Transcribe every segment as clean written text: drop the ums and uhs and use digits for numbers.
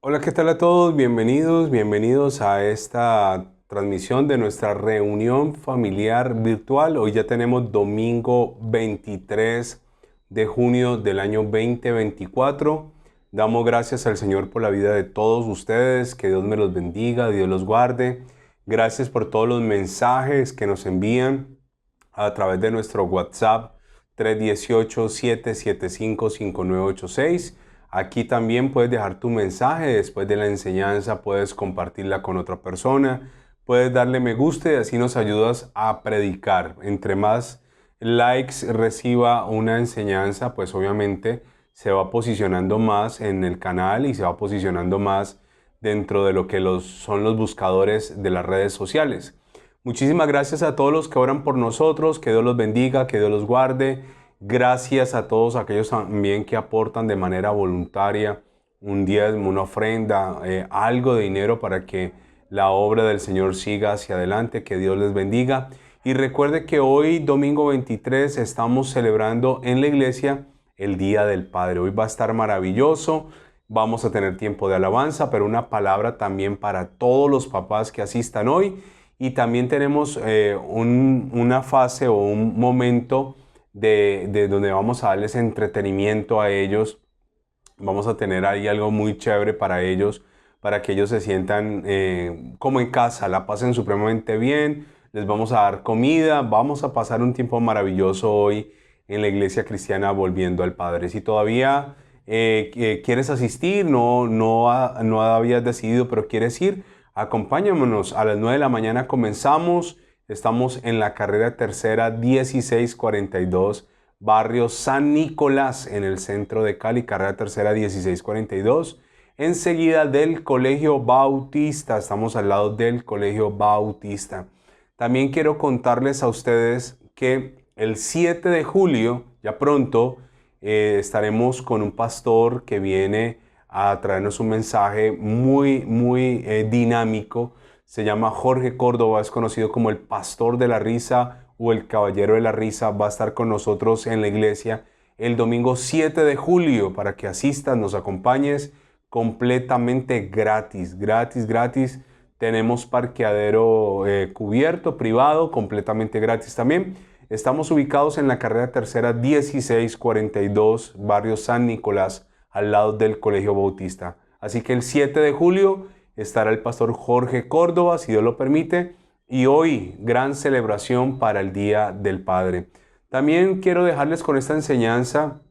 Hola, ¿qué tal a todos? Bienvenidos a esta transmisión de nuestra reunión familiar virtual. Hoy ya tenemos domingo 23 de junio del año 2024. Damos gracias al Señor por la vida de todos ustedes, que Dios me los bendiga, Dios los guarde. Gracias por todos los mensajes que nos envían a través de nuestro WhatsApp 318-775-5986. Aquí también puedes dejar tu mensaje, después de la enseñanza puedes compartirla con otra persona, puedes darle me gusta y así nos ayudas a predicar. Entre más likes reciba una enseñanza, pues obviamente se va posicionando más en el canal y se va posicionando más dentro de lo que son los buscadores de las redes sociales. Muchísimas gracias a todos los que oran por nosotros, que Dios los bendiga, que Dios los guarde. Gracias a todos aquellos también que aportan de manera voluntaria un diezmo, una ofrenda, algo de dinero para que la obra del Señor siga hacia adelante. Que Dios les bendiga. Y recuerde que hoy, domingo 23, estamos celebrando en la iglesia el Día del Padre. Hoy va a estar maravilloso. Vamos a tener tiempo de alabanza, pero una palabra también para todos los papás que asistan hoy. Y también tenemos una fase o un momento de donde vamos a darles entretenimiento a ellos. Vamos a tener ahí algo muy chévere para ellos, para que ellos se sientan como en casa, la pasen supremamente bien. Les vamos a dar comida, vamos a pasar un tiempo maravilloso hoy en la iglesia cristiana volviendo al Padre. Si todavía quieres asistir, no habías decidido, pero quieres ir, acompáñanos. A las 9 de la mañana comenzamos. Estamos en la carrera tercera 1642, barrio San Nicolás, en el centro de Cali, carrera tercera 1642. Enseguida del Colegio Bautista, estamos al lado del Colegio Bautista. También quiero contarles a ustedes que el 7 de julio, ya pronto, estaremos con un pastor que viene a traernos un mensaje muy dinámico. Se llama Jorge Córdoba, es conocido como el Pastor de la Risa o el Caballero de la Risa. Va a estar con nosotros en la iglesia el domingo 7 de julio para que asistas, nos acompañes completamente gratis. Tenemos parqueadero cubierto, privado, completamente gratis también. Estamos ubicados en la carrera tercera 1642, barrio San Nicolás, al lado del Colegio Bautista. Así que el 7 de julio estará el pastor Jorge Córdoba, si Dios lo permite. Y hoy, gran celebración para el Día del Padre. También quiero dejarles con esta enseñanza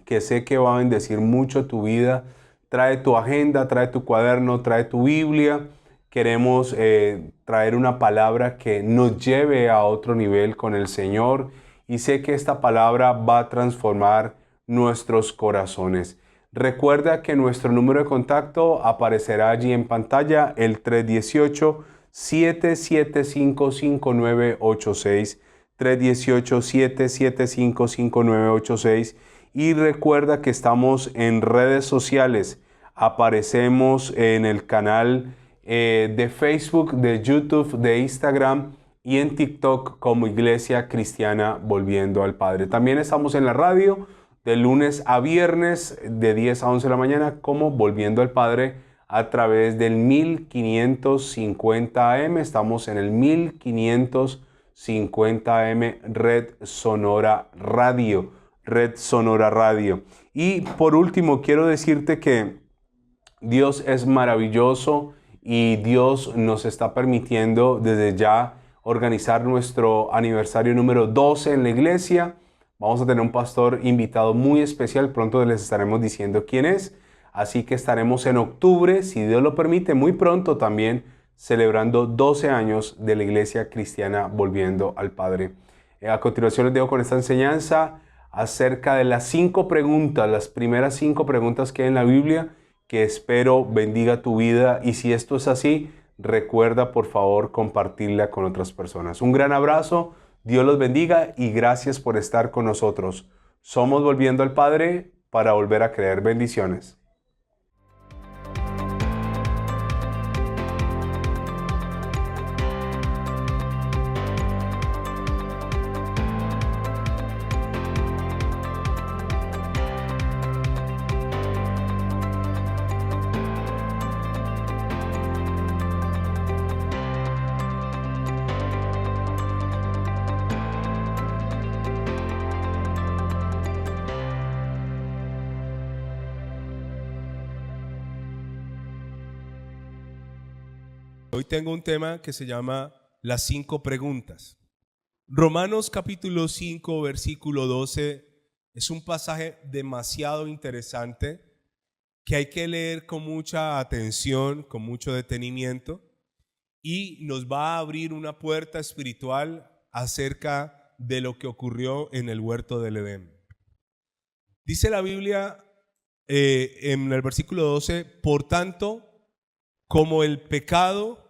que sé que va a bendecir mucho tu vida. Trae tu agenda, trae tu cuaderno, trae tu Biblia. Queremos traer una palabra que nos lleve a otro nivel con el Señor. Y sé que esta palabra va a transformar nuestros corazones. Recuerda que nuestro número de contacto aparecerá allí en pantalla, el 318-775-5986, 318-775-5986. Y recuerda que estamos en redes sociales. Aparecemos en el canal de Facebook, de YouTube, de Instagram y en TikTok como Iglesia Cristiana Volviendo al Padre. También estamos en la radio de lunes a viernes de 10 a 11 de la mañana como Volviendo al Padre a través del 1550 AM. Estamos en el 1550 AM Red Sonora Radio. Y por último quiero decirte que Dios es maravilloso y Dios nos está permitiendo desde ya organizar nuestro aniversario número 12 en la iglesia. Vamos a tener un pastor invitado muy especial, pronto les estaremos diciendo quién es. Así que estaremos en octubre, si Dios lo permite, muy pronto también celebrando 12 años de la Iglesia Cristiana Volviendo al Padre. A continuación les dejo con esta enseñanza acerca de las 5 preguntas, las primeras 5 preguntas que hay en la Biblia, que espero bendiga tu vida. Y si esto es así, recuerda por favor compartirla con otras personas. Un gran abrazo. Dios los bendiga y gracias por estar con nosotros. Somos Volviendo al Padre para volver a creer. Bendiciones. Hoy tengo un tema que se llama las 5 preguntas. Romanos capítulo 5, versículo 12 es un pasaje demasiado interesante que hay que leer con mucha atención, con mucho detenimiento, y nos va a abrir una puerta espiritual acerca de lo que ocurrió en el huerto del Edén. Dice la Biblia en el versículo 12, por tanto, como el pecado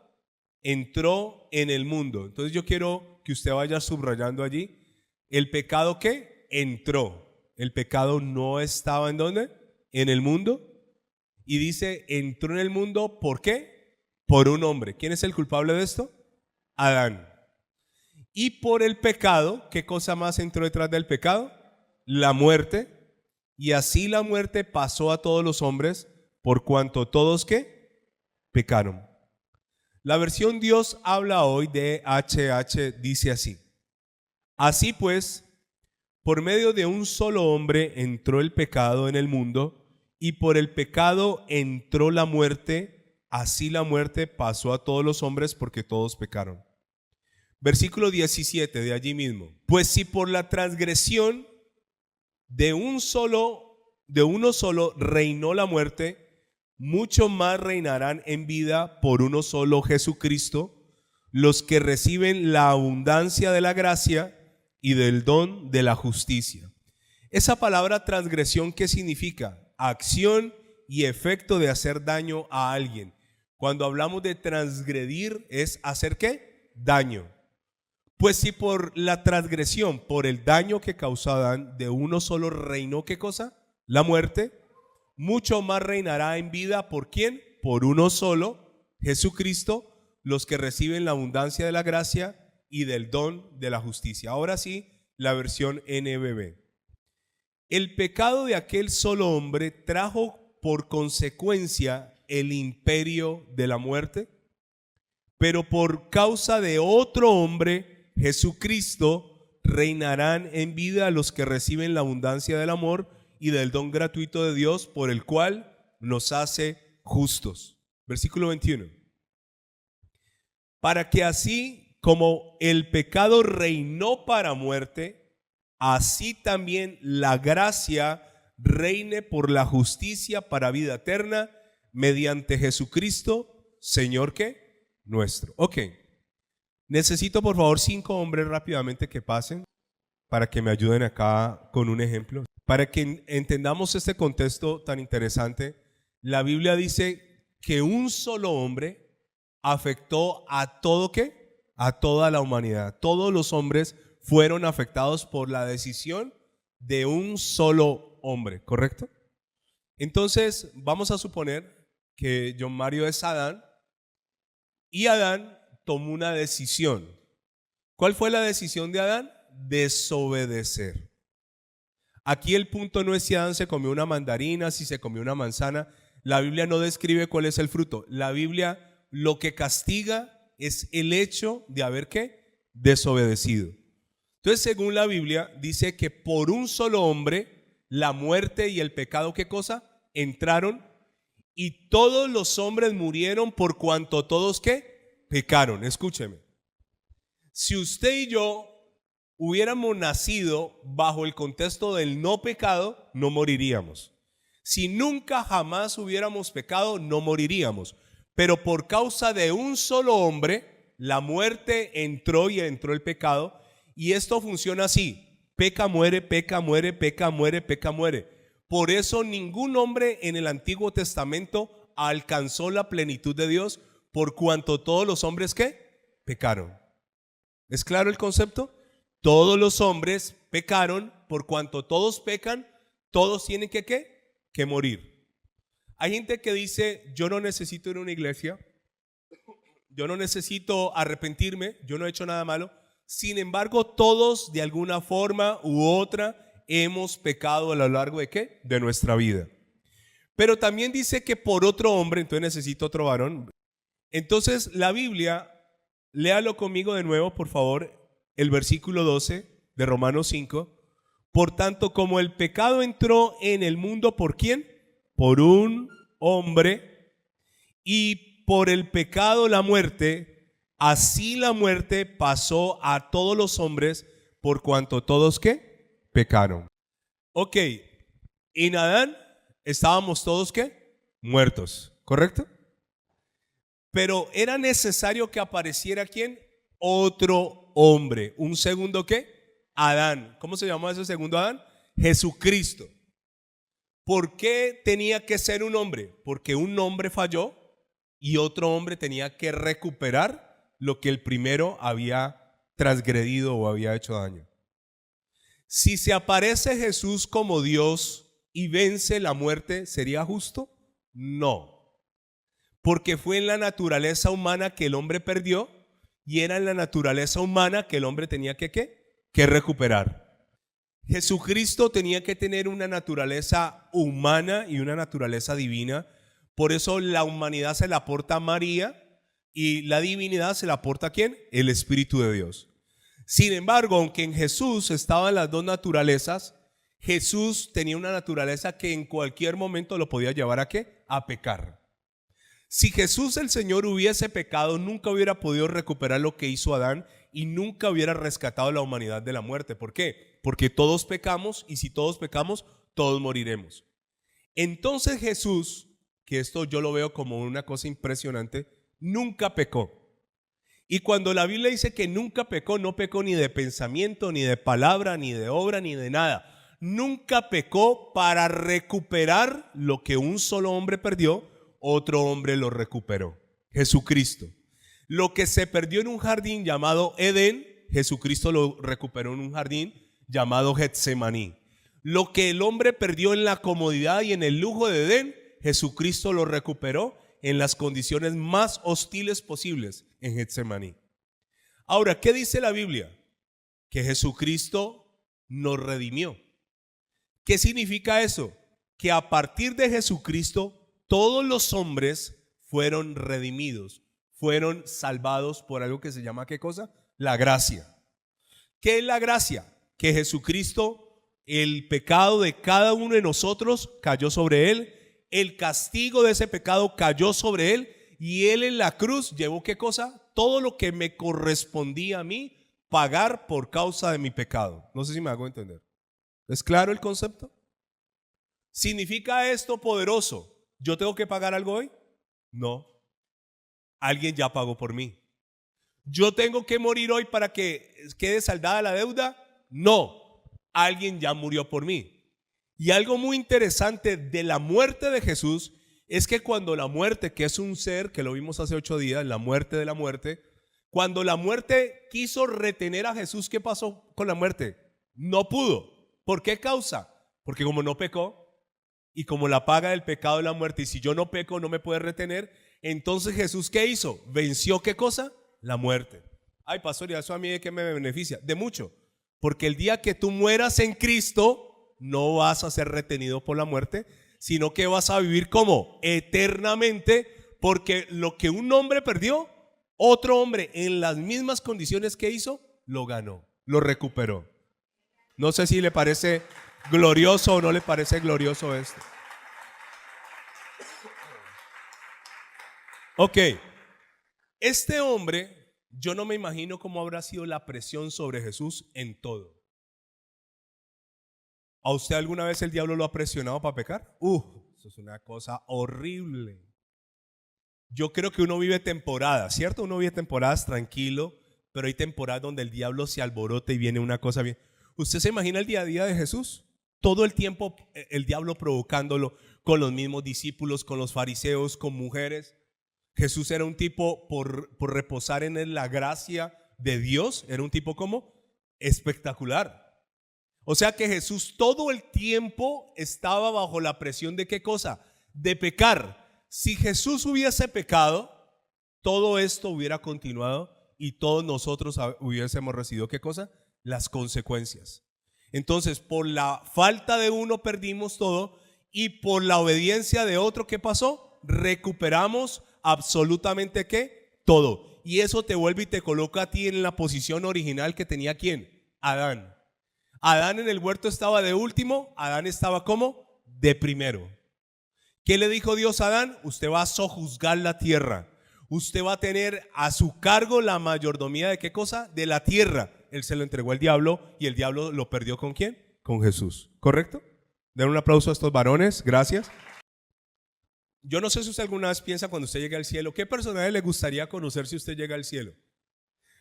entró en el mundo. Entonces yo quiero que usted vaya subrayando allí, el pecado que entró. El pecado no estaba ¿en dónde? En el mundo. Y dice, entró en el mundo, ¿por qué? Por un hombre. ¿Quién es el culpable de esto? Adán. Y por el pecado, ¿qué cosa más entró detrás del pecado? La muerte. Y así la muerte pasó a todos los hombres, por cuanto todos ¿qué? Pecaron. La versión Dios habla hoy de HH dice así: así pues, por medio de un solo hombre entró el pecado en el mundo, y por el pecado entró la muerte, así la muerte pasó a todos los hombres porque todos pecaron. Versículo 17 de allí mismo: pues si por la transgresión de uno solo reinó la muerte, mucho más reinarán en vida por uno solo, Jesucristo, los que reciben la abundancia de la gracia y del don de la justicia. Esa palabra transgresión, ¿qué significa? Acción y efecto de hacer daño a alguien. Cuando hablamos de transgredir, es hacer ¿qué? Daño. Pues si por la transgresión, por el daño que causó Adán, de uno solo reinó ¿qué cosa? La muerte, mucho más reinará en vida ¿por quién? Por uno solo, Jesucristo, los que reciben la abundancia de la gracia y del don de la justicia. Ahora sí, la versión NBB. El pecado de aquel solo hombre trajo por consecuencia el imperio de la muerte, pero por causa de otro hombre, Jesucristo, reinarán en vida los que reciben la abundancia del amor y del don gratuito de Dios, por el cual nos hace justos. Versículo 21. Para que así como el pecado reinó para muerte, así también la gracia reine por la justicia para vida eterna, mediante Jesucristo, Señor ¿qué? Nuestro. Ok. Necesito por favor 5 hombres rápidamente que pasen para que me ayuden acá con un ejemplo. Para que entendamos este contexto tan interesante, la Biblia dice que un solo hombre afectó a todo ¿qué? A toda la humanidad. Todos los hombres fueron afectados por la decisión de un solo hombre, ¿correcto? Entonces vamos a suponer que John Mario es Adán y Adán tomó una decisión. ¿Cuál fue la decisión de Adán? Desobedecer. Aquí el punto no es si Adán se comió una mandarina, si se comió una manzana. La Biblia no describe cuál es el fruto. La Biblia lo que castiga es el hecho de haber ¿qué? Desobedecido. Entonces, según la Biblia, dice que por un solo hombre la muerte y el pecado, ¿qué cosa? Entraron, y todos los hombres murieron por cuanto todos ¿qué? Pecaron. Escúcheme. Si usted y yo hubiéramos nacido bajo el contexto del no pecado, no moriríamos. Si nunca jamás hubiéramos pecado, no moriríamos. Pero por causa de un solo hombre, la muerte entró y entró el pecado. Y esto funciona así: peca, muere, peca, muere, peca, muere, peca, muere. Por eso ningún hombre en el Antiguo Testamento alcanzó la plenitud de Dios, por cuanto todos los hombres ¿qué? Pecaron. ¿Es claro el concepto? Todos los hombres pecaron, por cuanto todos pecan, todos tienen que ¿qué? Que morir. Hay gente que dice: yo no necesito ir a una iglesia, yo no necesito arrepentirme, yo no he hecho nada malo. Sin embargo, todos de alguna forma u otra hemos pecado a lo largo de ¿qué? De nuestra vida. Pero también dice que por otro hombre, entonces necesito otro varón. Entonces la Biblia, léalo conmigo de nuevo por favor, el versículo 12 de Romanos 5. Por tanto, como el pecado entró en el mundo, ¿por quién? Por un hombre, y por el pecado la muerte, así la muerte pasó a todos los hombres por cuanto todos ¿qué? Pecaron. Ok, en Adán estábamos todos ¿qué? Muertos, ¿correcto? Pero era necesario que apareciera ¿quién? Otro hombre. ¿Un segundo qué? Adán. ¿Cómo se llamó ese segundo Adán? Jesucristo. ¿Por qué tenía que ser un hombre? Porque un hombre falló y otro hombre tenía que recuperar lo que el primero había transgredido o había hecho daño. Si se aparece Jesús como Dios y vence la muerte, ¿sería justo? No. Porque fue en la naturaleza humana que el hombre perdió y era en la naturaleza humana que el hombre tenía que ¿qué? Que recuperar. Jesucristo tenía que tener una naturaleza humana y una naturaleza divina. Por eso la humanidad se la aporta a María y la divinidad se la aporta ¿a quién? El Espíritu de Dios. Sin embargo, aunque en Jesús estaban las dos naturalezas, Jesús tenía una naturaleza que en cualquier momento lo podía llevar ¿a qué? A pecar. Si Jesús el Señor hubiese pecado, nunca hubiera podido recuperar lo que hizo Adán y nunca hubiera rescatado a la humanidad de la muerte. ¿Por qué? Porque todos pecamos y si todos pecamos, todos moriremos. Entonces Jesús, que esto yo lo veo como una cosa impresionante, nunca pecó. Y cuando la Biblia dice que nunca pecó, no pecó ni de pensamiento, ni de palabra, ni de obra, ni de nada. Nunca pecó para recuperar lo que un solo hombre perdió. Otro hombre lo recuperó, Jesucristo. Lo que se perdió en un jardín llamado Edén, Jesucristo lo recuperó en un jardín llamado Getsemaní. Lo que el hombre perdió en la comodidad y en el lujo de Edén, Jesucristo lo recuperó en las condiciones más hostiles posibles en Getsemaní. Ahora, ¿qué dice la Biblia? Que Jesucristo nos redimió. ¿Qué significa eso? Que a partir de Jesucristo todos los hombres fueron redimidos, fueron salvados por algo que se llama ¿qué cosa? La gracia. ¿Qué es la gracia? Que Jesucristo, el pecado de cada uno de nosotros cayó sobre él, el castigo de ese pecado cayó sobre él y él en la cruz llevó ¿qué cosa? Todo lo que me correspondía a mí pagar por causa de mi pecado. No sé si me hago entender. ¿Es claro el concepto? ¿Significa esto poderoso? ¿Yo tengo que pagar algo hoy? No. Alguien ya pagó por mí. ¿Yo tengo que morir hoy para que quede saldada la deuda? No. Alguien ya murió por mí. Y algo muy interesante de la muerte de Jesús es que cuando la muerte, que es un ser, que lo vimos hace 8 días, la muerte de la muerte, cuando la muerte quiso retener a Jesús, ¿qué pasó con la muerte? No pudo. ¿Por qué causa? Porque como no pecó, y como la paga del pecado de la muerte, y si yo no peco no me puede retener, entonces Jesús ¿qué hizo? Venció ¿qué cosa? La muerte. Ay, pastor, ¿y eso a mí de qué me beneficia? De mucho, porque el día que tú mueras en Cristo no vas a ser retenido por la muerte, sino que vas a vivir como eternamente, porque lo que un hombre perdió, otro hombre en las mismas condiciones que hizo, lo ganó, lo recuperó. No sé si le parece glorioso o no le parece glorioso esto. Ok, este hombre, yo no me imagino cómo habrá sido la presión sobre Jesús en todo. ¿A usted alguna vez el diablo lo ha presionado para pecar? Eso es una cosa horrible. Yo creo que uno vive temporadas, ¿cierto? Uno vive temporadas tranquilo, pero hay temporadas donde el diablo se alborota y viene una cosa bien. ¿Usted se imagina el día a día de Jesús? Todo el tiempo el diablo provocándolo con los mismos discípulos, con los fariseos, con mujeres. Jesús era un tipo por reposar en él la gracia de Dios, era un tipo como espectacular. O sea que Jesús todo el tiempo estaba bajo la presión de ¿qué cosa? De pecar. Si Jesús hubiese pecado, todo esto hubiera continuado y todos nosotros hubiésemos recibido ¿qué cosa? Las consecuencias. Entonces, por la falta de uno perdimos todo y por la obediencia de otro, ¿qué pasó? Recuperamos absolutamente ¿qué? Todo. Y eso te vuelve y te coloca a ti en la posición original que tenía ¿quién? Adán. Adán en el huerto estaba de último, Adán estaba ¿cómo? De primero. ¿Qué le dijo Dios a Adán? Usted va a sojuzgar la tierra. Usted va a tener a su cargo la mayordomía de qué cosa? De la tierra. Él se lo entregó al diablo y el diablo lo perdió ¿con quién? Con Jesús. ¿Correcto? Den un aplauso a estos varones. Gracias. Yo no sé si usted alguna vez piensa cuando usted llegue al cielo, ¿qué personaje le gustaría conocer si usted llega al cielo?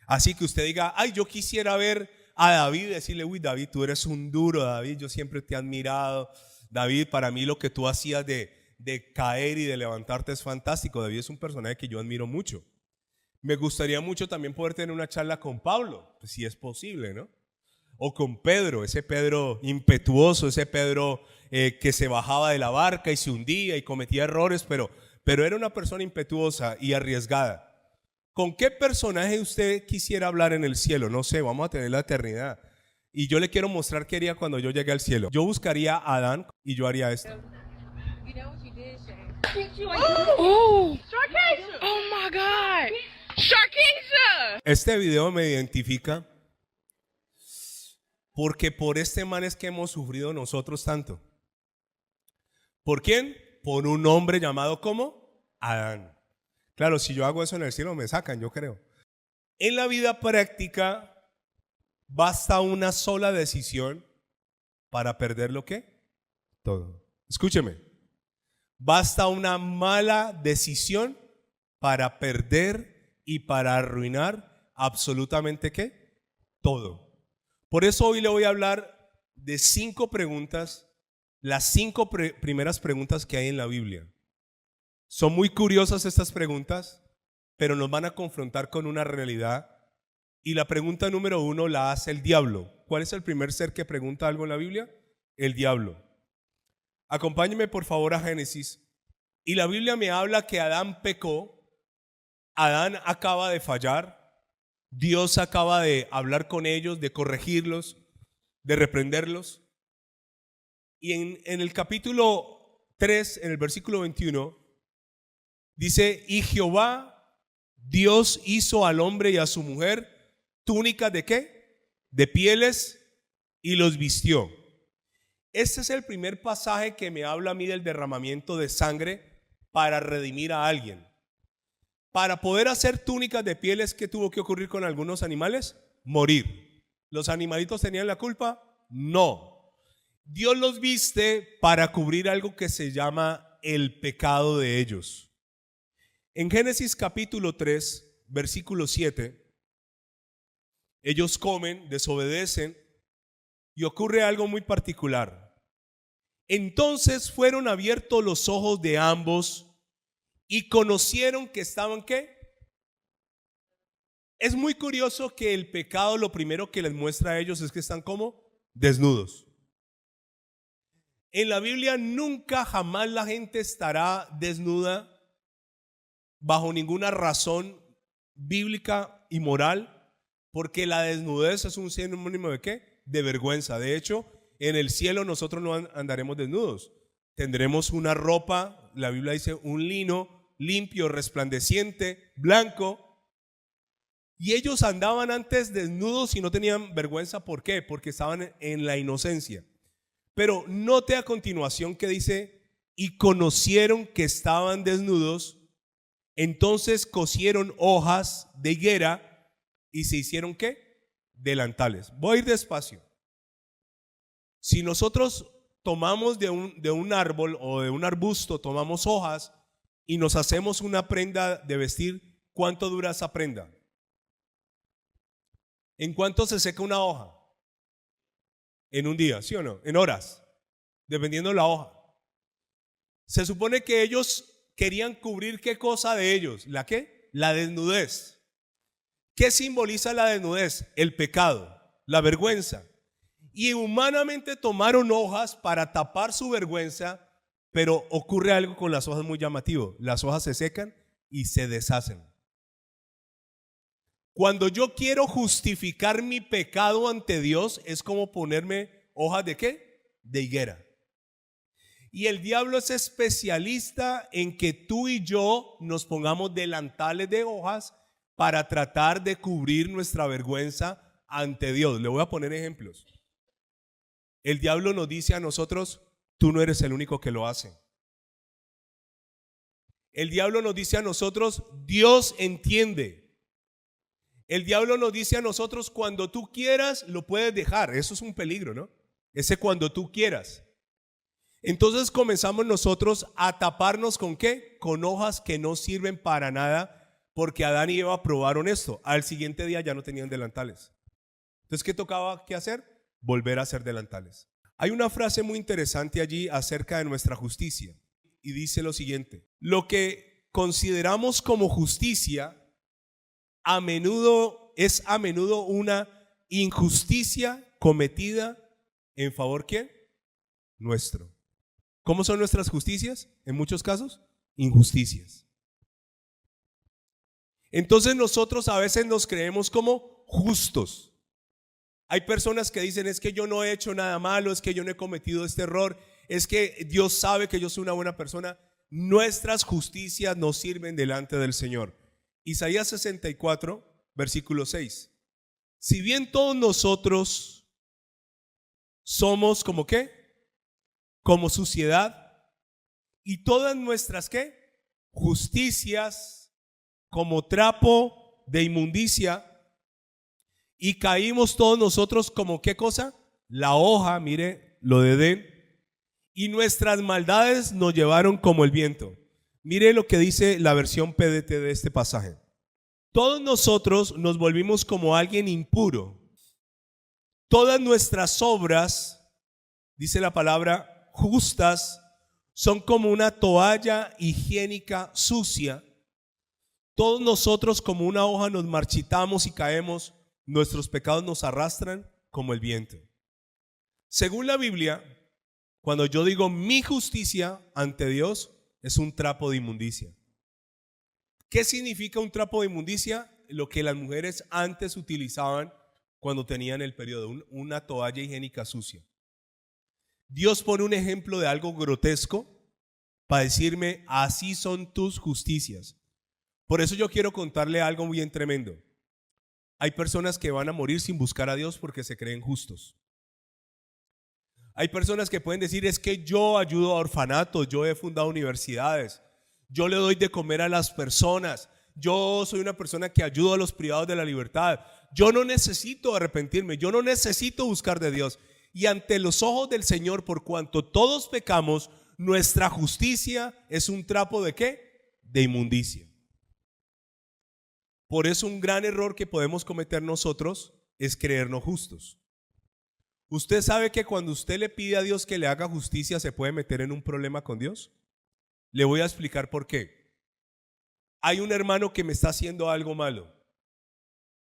Así que usted diga, ay, yo quisiera ver a David y decirle, uy, David, tú eres un duro, David, yo siempre te he admirado. David, para mí lo que tú hacías de caer y de levantarte es fantástico. David es un personaje que yo admiro mucho. Me gustaría mucho también poder tener una charla con Pablo, pues, si es posible, ¿no? O con Pedro, ese Pedro impetuoso, ese Pedro que se bajaba de la barca y se hundía y cometía errores, pero era una persona impetuosa y arriesgada. ¿Con qué personaje usted quisiera hablar en el cielo? No sé, vamos a tener la eternidad. Y yo le quiero mostrar qué haría cuando yo llegue al cielo. Yo buscaría a Adán y yo haría esto. Oh, oh my God. Sharkeisha. Este video me identifica porque por este man es que hemos sufrido nosotros tanto. ¿Por quién? Por un hombre llamado ¿cómo? Adán. Claro, si yo hago eso en el cielo me sacan, yo creo. En la vida práctica basta una sola decisión para perder lo que? Todo. Escúcheme. Basta una mala decisión para perder y para arruinar absolutamente ¿qué? Todo. Por eso hoy le voy a hablar de 5 preguntas, las 5 primeras preguntas que hay en la Biblia. Son muy curiosas estas preguntas, pero nos van a confrontar con una realidad. Y la pregunta número 1 la hace el diablo. ¿Cuál es el primer ser que pregunta algo en la Biblia? El diablo. Acompáñeme por favor a Génesis. Y la Biblia me habla que Adán pecó. Adán acaba de fallar. Dios acaba de hablar con ellos, de corregirlos, de reprenderlos. Y en el capítulo 3, en el versículo 21, dice, y Jehová, Dios hizo al hombre y a su mujer túnicas ¿de qué? De pieles y los vistió. Este es el primer pasaje que me habla a mí del derramamiento de sangre para redimir a alguien. Para poder hacer túnicas de pieles, ¿qué tuvo que ocurrir con algunos animales? Morir. ¿Los animalitos tenían la culpa? No. Dios los viste para cubrir algo que se llama el pecado de ellos. En Génesis capítulo 3, versículo 7, ellos comen, desobedecen y ocurre algo muy particular. Entonces fueron abiertos los ojos de ambos y conocieron que estaban ¿qué? Es muy curioso que el pecado lo primero que les muestra a ellos es que están como desnudos. En la Biblia nunca jamás la gente estará desnuda bajo ninguna razón bíblica y moral, porque la desnudez es un sinónimo ¿de qué? De vergüenza. De hecho, en el cielo nosotros no andaremos desnudos. Tendremos una ropa, la Biblia dice un lino limpio, resplandeciente, blanco. Y ellos andaban antes desnudos y no tenían vergüenza. ¿Por qué? Porque estaban en la inocencia. Pero note a continuación que dice, y conocieron que estaban desnudos, entonces cosieron hojas de higuera y se hicieron ¿qué? Delantales. Voy a ir despacio. Si nosotros tomamos de un árbol o de un arbusto, tomamos hojas y nos hacemos una prenda de vestir, ¿cuánto dura esa prenda? ¿En cuánto se seca una hoja? En un día, ¿sí o no? En horas, dependiendo de la hoja. Se supone que ellos querían cubrir ¿qué cosa de ellos? ¿La qué? La desnudez. ¿Qué simboliza la desnudez? El pecado, la vergüenza. Y humanamente tomaron hojas para tapar su vergüenza, pero ocurre algo con las hojas muy llamativo. Las hojas se secan y se deshacen. Cuando yo quiero justificar mi pecado ante Dios, es como ponerme hojas de ¿qué? De higuera. Y el diablo es especialista en que tú y yo nos pongamos delantales de hojas para tratar de cubrir nuestra vergüenza ante Dios. Le voy a poner ejemplos. El diablo nos dice a nosotros, tú no eres el único que lo hace. El diablo nos dice a nosotros, Dios entiende. El diablo nos dice a nosotros, cuando tú quieras, lo puedes dejar. Eso es un peligro, ¿no? Ese cuando tú quieras. Entonces comenzamos nosotros a taparnos ¿con qué? Con hojas que no sirven para nada, porque Adán y Eva probaron esto. Al siguiente día ya no tenían delantales. Entonces, ¿qué tocaba que hacer? Volver a hacer delantales. Hay una frase muy interesante allí acerca de nuestra justicia y dice lo siguiente: lo que consideramos como justicia es a menudo una injusticia cometida en favor ¿quién? Nuestro. ¿Cómo son nuestras justicias? En muchos casos, injusticias. Entonces nosotros a veces nos creemos como justos. Hay personas que dicen, es que yo no he hecho nada malo, es que yo no he cometido este error, es que Dios sabe que yo soy una buena persona. Nuestras justicias nos sirven delante del Señor. Isaías 64, versículo 6. Si bien todos nosotros somos como ¿qué? Como suciedad, y todas nuestras ¿qué? Justicias como trapo de inmundicia, y caímos todos nosotros como ¿qué cosa? La hoja, mire lo de Edén, y nuestras maldades nos llevaron como el viento. Mire lo que dice la versión PDT de este pasaje. Todos nosotros nos volvimos como alguien impuro. Todas nuestras obras, dice la palabra, justas, son como una toalla higiénica sucia. Todos nosotros como una hoja nos marchitamos y caemos. Nuestros pecados nos arrastran como el viento. Según la Biblia, cuando yo digo mi justicia ante Dios, es un trapo de inmundicia. ¿Qué significa un trapo de inmundicia? Lo que las mujeres antes utilizaban cuando tenían el periodo, una toalla higiénica sucia. Dios pone un ejemplo de algo grotesco para decirme, así son tus justicias. Por eso yo quiero contarle algo bien tremendo. Hay personas que van a morir sin buscar a Dios porque se creen justos. Hay personas que pueden decir, es que yo ayudo a orfanatos, yo he fundado universidades, yo le doy de comer a las personas, yo soy una persona que ayudo a los privados de la libertad, yo no necesito arrepentirme, yo no necesito buscar de Dios. Y ante los ojos del Señor, por cuanto todos pecamos, nuestra justicia es un trapo ¿de qué? De inmundicia. Por eso un gran error que podemos cometer nosotros es creernos justos. ¿Usted sabe que cuando usted le pide a Dios que le haga justicia se puede meter en un problema con Dios? Le voy a explicar por qué. Hay un hermano que me está haciendo algo malo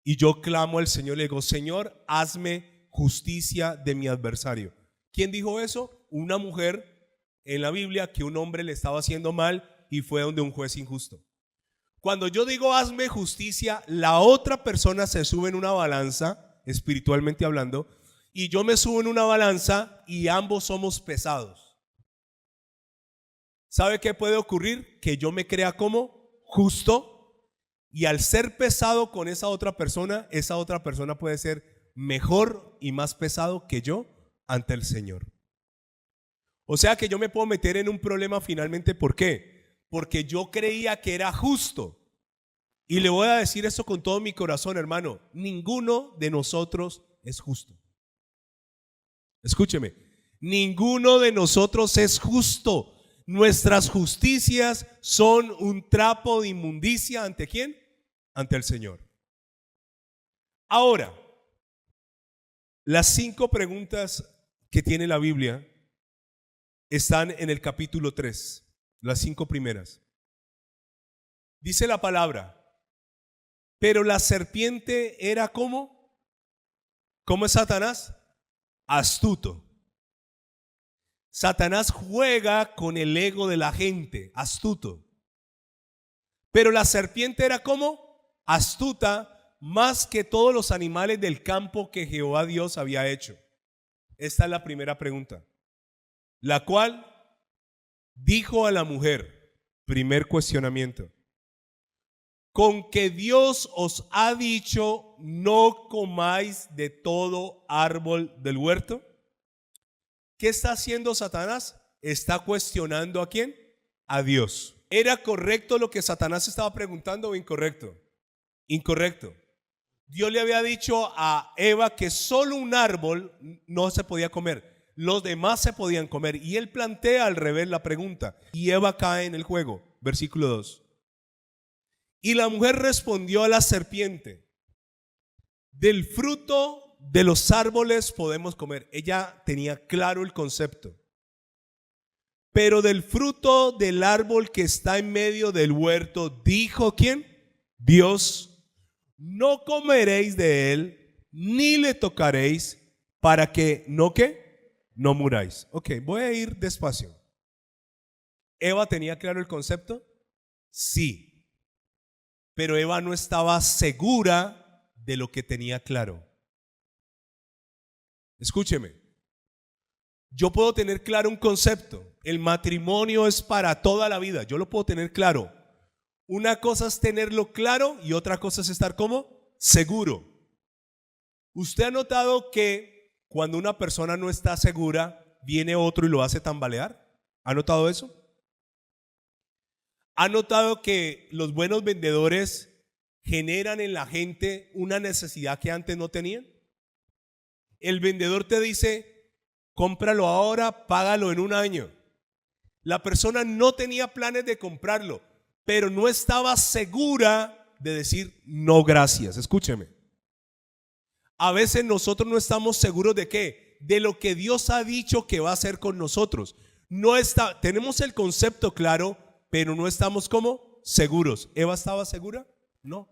y yo clamo al Señor, le digo, Señor, hazme justicia de mi adversario. ¿Quién dijo eso? Una mujer en la Biblia que un hombre le estaba haciendo mal y fue donde un juez injusto. Cuando yo digo hazme justicia, la otra persona se sube en una balanza, espiritualmente hablando, y yo me subo en una balanza y ambos somos pesados. ¿Sabe qué puede ocurrir? Que yo me crea como justo y al ser pesado con esa otra persona puede ser mejor y más pesado que yo ante el Señor. O sea que yo me puedo meter en un problema finalmente, ¿por qué? Porque yo creía que era justo. Y le voy a decir eso con todo mi corazón, hermano. Ninguno de nosotros es justo. Escúcheme. Ninguno de nosotros es justo. Nuestras justicias son un trapo de inmundicia. ¿Ante quién? Ante el Señor. Ahora, las 5 preguntas que tiene la Biblia están en el capítulo 3. Las 5 primeras. Dice la palabra, pero la serpiente era ¿cómo? ¿Cómo es Satanás? Astuto. Satanás juega con el ego de la gente, astuto. Pero la serpiente era ¿cómo? Astuta más que todos los animales del campo que Jehová Dios había hecho. Esta es la primera pregunta, la cual dijo a la mujer, primer cuestionamiento, con que Dios os ha dicho no comáis de todo árbol del huerto. ¿Qué está haciendo Satanás? Está cuestionando ¿a quién? A Dios. ¿era correcto lo que Satanás estaba preguntando o incorrecto? Incorrecto. Dios le había dicho a Eva que solo un árbol no se podía comer, los demás se podían comer. Y él plantea al revés la pregunta y Eva cae en el juego. Versículo 2. Y la mujer respondió a la serpiente: del fruto de los árboles podemos comer. Ella tenía claro el concepto. Pero del fruto del árbol que está en medio del huerto, dijo ¿quién? Dios: no comeréis de él, ni le tocaréis, para que no ¿qué? No muráis. Ok, voy a ir despacio. ¿Eva tenía claro el concepto? Sí. Pero Eva no estaba segura de lo que tenía claro. Escúcheme. Yo puedo tener claro un concepto. El matrimonio es para toda la vida. Yo lo puedo tener claro. Una cosa es tenerlo claro y otra cosa es estar ¿cómo? Seguro. ¿Usted ha notado que cuando una persona no está segura, viene otro y lo hace tambalear? ¿Ha notado eso? ¿Ha notado que los buenos vendedores generan en la gente una necesidad que antes no tenían? El vendedor te dice: cómpralo ahora, págalo en un año. La persona no tenía planes de comprarlo, pero no estaba segura de decir no gracias. Escúcheme. A veces nosotros no estamos seguros de qué, de lo que Dios ha dicho que va a hacer con nosotros. Tenemos el concepto claro, pero no estamos ¿cómo? Seguros. ¿Eva estaba segura? No.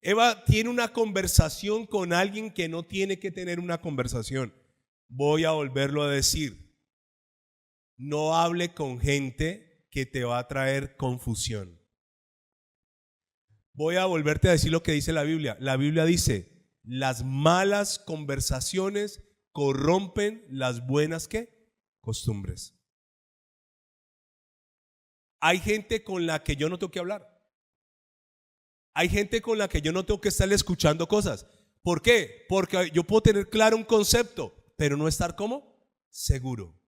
Eva tiene una conversación con alguien que no tiene que tener una conversación. Voy a volverlo a decir: no hable con gente que te va a traer confusión. Voy a volverte a decir lo que dice la Biblia. La Biblia dice: las malas conversaciones corrompen las buenas ¿qué? Costumbres. Hay gente con la que yo no tengo que hablar. Hay gente con la que yo no tengo que estar escuchando cosas. ¿Por qué? Porque yo puedo tener claro un concepto, pero no estar ¿cómo? Seguro.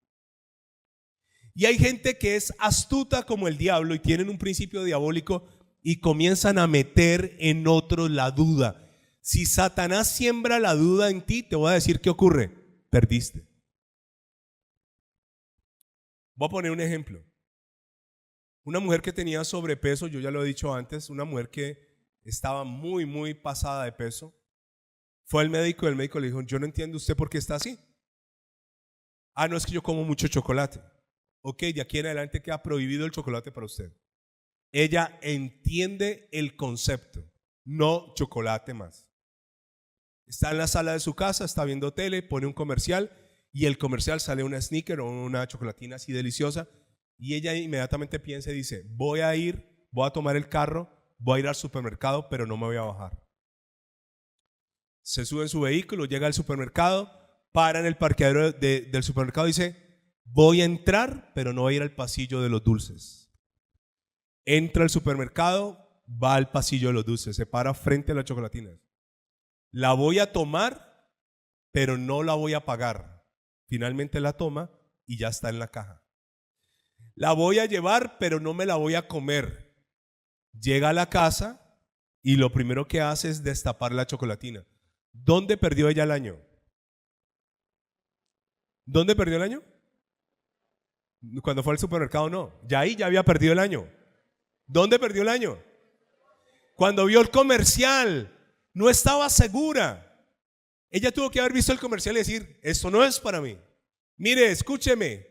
Y hay gente que es astuta como el diablo y tienen un principio diabólico y comienzan a meter en otros la duda. Si Satanás siembra la duda en ti, te voy a decir qué ocurre: perdiste. Voy a poner un ejemplo. Una mujer que tenía sobrepeso, yo ya lo he dicho antes, una mujer que estaba muy pasada de peso, fue al médico y el médico le dijo: yo no entiendo usted por qué está así. Ah, no, es que yo como mucho chocolate. Ok, de aquí en adelante queda prohibido el chocolate para usted. Ella entiende el concepto: no chocolate más. Está en la sala de su casa, está viendo tele, pone un comercial y el comercial sale una Snickers o una chocolatina así deliciosa y ella inmediatamente piensa y dice: voy a tomar el carro, voy a ir al supermercado, pero no me voy a bajar. Se sube en su vehículo, llega al supermercado, para en el parqueadero del supermercado y dice: voy a entrar, pero no voy a ir al pasillo de los dulces. Entra al supermercado, va al pasillo de los dulces, se para frente a las chocolatinas. La voy a tomar, pero no la voy a pagar. Finalmente la toma y ya está en la caja. La voy a llevar, pero no me la voy a comer. Llega a la casa y lo primero que hace es destapar la chocolatina. ¿Dónde perdió ella el año? ¿Dónde perdió el año? Cuando fue al supermercado no. Ya ahí ya había perdido el año. ¿Dónde perdió el año? Cuando vio el comercial, no estaba segura. Ella tuvo que haber visto el comercial y decir: esto no es para mí. Mire, escúcheme.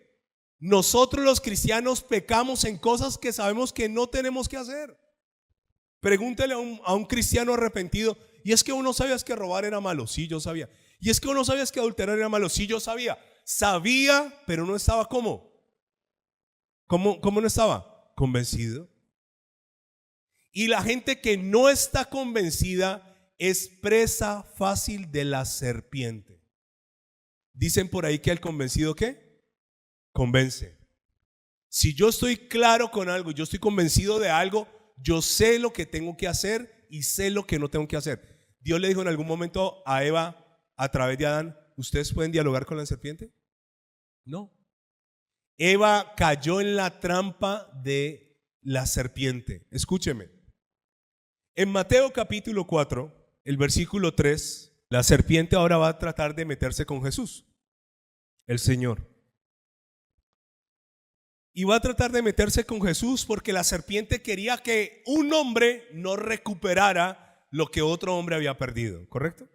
Nosotros los cristianos pecamos en cosas que sabemos que no tenemos que hacer. Pregúntele a un cristiano arrepentido: y es que uno sabías que robar era malo. Sí, yo sabía. Y es que uno sabías que adulterar era malo. Sí, yo sabía. Sabía, pero no estaba ¿cómo? ¿Cómo no estaba? Convencido. Y la gente que no está convencida es presa fácil de la serpiente. Dicen por ahí que el convencido ¿qué? Convence. Si yo estoy claro con algo, yo estoy convencido de algo, yo sé lo que tengo que hacer y sé lo que no tengo que hacer. Dios le dijo en algún momento a Eva a través de Adán: ¿ustedes pueden dialogar con la serpiente? No. Eva cayó en la trampa de la serpiente. Escúcheme. En Mateo capítulo 4, el versículo 3, la serpiente ahora va a tratar de meterse con Jesús, el Señor. Y va a tratar de meterse con Jesús porque la serpiente quería que un hombre no recuperara lo que otro hombre había perdido, ¿correcto?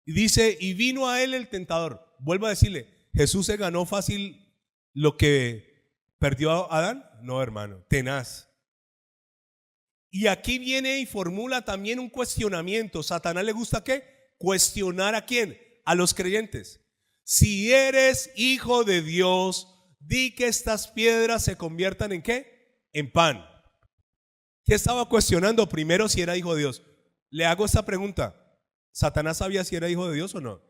Y dice, y vino a él el tentador. Vuelvo a decirle, ¿Jesús se ganó fácil lo que perdió Adán? No, hermano, tenaz. Y aquí viene y formula también un cuestionamiento. ¿Satanás le gusta qué? Cuestionar ¿a quién? A los creyentes. Si eres hijo de Dios, di que estas piedras se conviertan ¿en qué? En pan. ¿Qué estaba cuestionando? Primero, si era hijo de Dios. Le hago esta pregunta. ¿Satanás sabía si era hijo de Dios o no?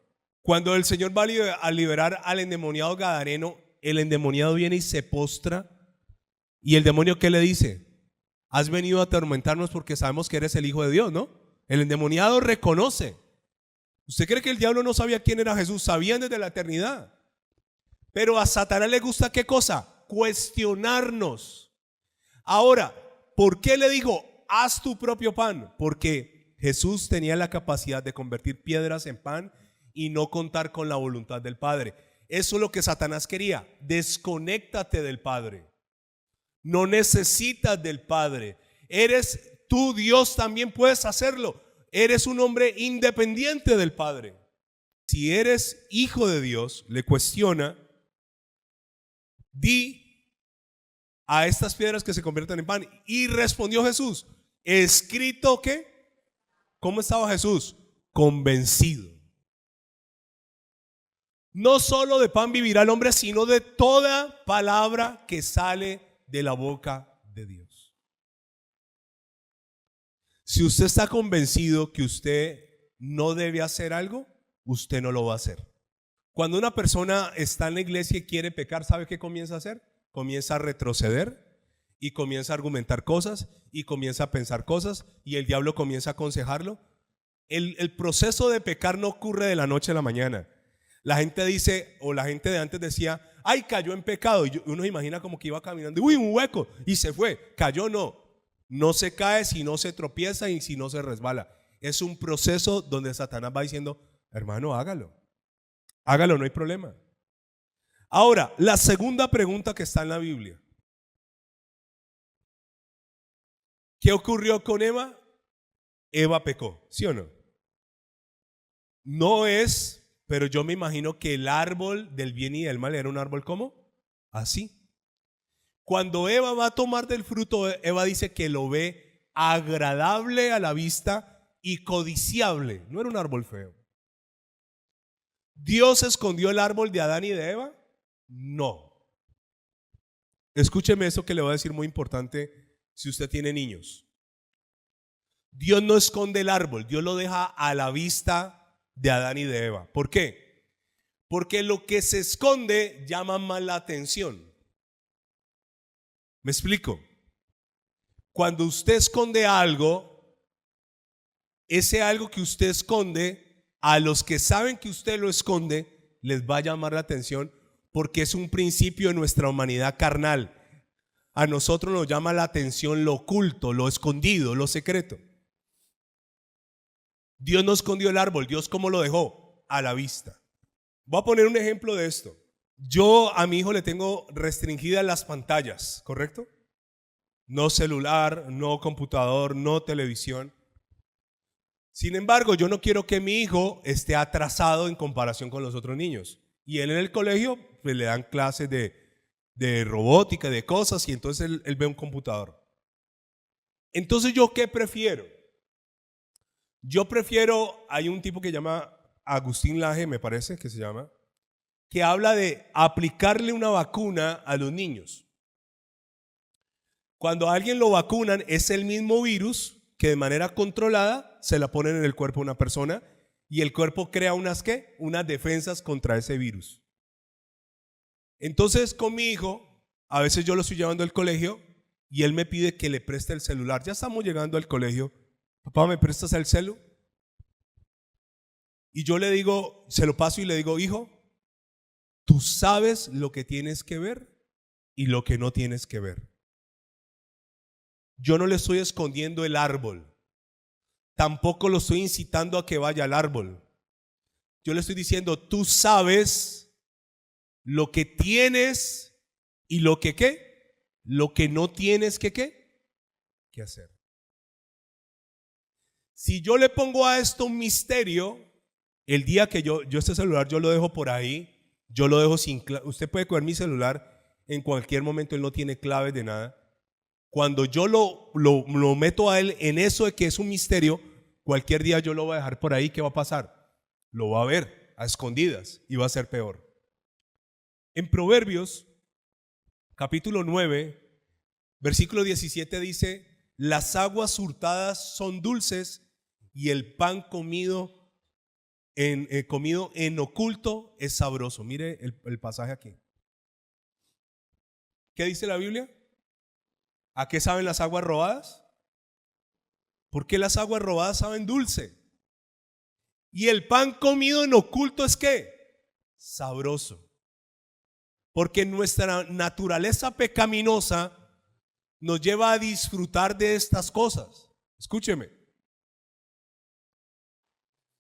Cuando el Señor va a liberar al endemoniado gadareno, el endemoniado viene y se postra. ¿Y el demonio qué le dice? Has venido a atormentarnos porque sabemos que eres el hijo de Dios, ¿no? El endemoniado reconoce. ¿Usted cree que el diablo no sabía quién era Jesús? Sabían desde la eternidad. Pero a Satanás le gusta ¿qué cosa? Cuestionarnos. Ahora, ¿por qué le dijo, haz tu propio pan? Porque Jesús tenía la capacidad de convertir piedras en pan y no contar con la voluntad del Padre. Eso es lo que Satanás quería. Desconéctate del Padre. No necesitas del Padre. Eres tú, Dios, también puedes hacerlo. Eres un hombre independiente del Padre. Si eres hijo de Dios, le cuestiona, di a estas piedras que se conviertan en pan. Y respondió Jesús, ¿escrito qué? ¿Cómo estaba Jesús? Convencido. No solo de pan vivirá el hombre, sino de toda palabra que sale de la boca de Dios. Si usted está convencido que usted no debe hacer algo, usted no lo va a hacer. Cuando una persona está en la iglesia y quiere pecar, ¿sabe qué comienza a hacer? Comienza a retroceder y comienza a argumentar cosas y comienza a pensar cosas y el diablo comienza a aconsejarlo. El proceso de pecar no ocurre de la noche a la mañana. La gente dice, o la gente de antes decía, ay, cayó en pecado. Y uno se imagina como que iba caminando, uy, un hueco, y se fue. Cayó, no. No se cae si no se tropieza y si no se resbala. Es un proceso donde Satanás va diciendo, hermano, hágalo. Hágalo, no hay problema. Ahora, la segunda pregunta que está en la Biblia. ¿Qué ocurrió con Eva? Eva pecó, ¿sí o no? No es... Pero yo me imagino que el árbol del bien y del mal era un árbol ¿cómo? Así. Cuando Eva va a tomar del fruto, Eva dice que lo ve agradable a la vista y codiciable. No era un árbol feo. ¿Dios escondió el árbol de Adán y de Eva? No. Escúcheme eso que le voy a decir muy importante si usted tiene niños. Dios no esconde el árbol, Dios lo deja a la vista de Adán y de Eva. ¿Por qué? Porque lo que se esconde llama más la atención. ¿Me explico? Cuando usted esconde algo, ese algo que usted esconde, a los que saben que usted lo esconde, les va a llamar la atención porque es un principio de nuestra humanidad carnal. A nosotros nos llama la atención lo oculto, lo escondido, lo secreto. Dios no escondió el árbol, Dios ¿cómo lo dejó? A la vista. Voy a poner un ejemplo de esto. Yo a mi hijo le tengo restringidas las pantallas, ¿correcto? No celular, no computador, no televisión. Sin embargo, yo no quiero que mi hijo esté atrasado en comparación con los otros niños. Y él en el colegio pues, le dan clases de robótica, de cosas, y entonces él ve un computador. Entonces, ¿yo qué prefiero? Yo prefiero, hay un tipo que se llama Agustín Laje, me parece que se llama, que habla de aplicarle una vacuna a los niños. Cuando a alguien lo vacunan, es el mismo virus que de manera controlada se la ponen en el cuerpo de una persona y el cuerpo crea unas defensas contra ese virus. Entonces con mi hijo, a veces yo lo estoy llevando al colegio y él me pide que le preste el celular. Ya estamos llegando al colegio. Papá, ¿me prestas el celu? Y yo le digo, se lo paso y le digo, hijo, ¿tú sabes lo que tienes que ver? y lo que no tienes que ver. Yo no le estoy escondiendo el árbol. Tampoco lo estoy incitando a que vaya al árbol. Yo le estoy diciendo, tú sabes lo que tienes y lo que ¿qué? Lo que no tienes que ¿qué? Que hacer. Si yo le pongo a esto un misterio, el día que yo este celular yo lo dejo por ahí, yo lo dejo sin clave. Usted puede coger mi celular en cualquier momento, él no tiene claves de nada. Cuando yo lo meto a él en eso de que es un misterio, cualquier día yo lo voy a dejar por ahí, ¿qué va a pasar? Lo va a ver a escondidas y va a ser peor. En Proverbios, capítulo 9, versículo 17 dice, las aguas hurtadas son dulces y el pan comido en oculto es sabroso. Mire el pasaje aquí. ¿Qué dice la Biblia? ¿A qué saben las aguas robadas? ¿Por qué las aguas robadas saben dulce? Y el pan comido en oculto es ¿qué? Sabroso. Porque nuestra naturaleza pecaminosa nos lleva a disfrutar de estas cosas. Escúcheme.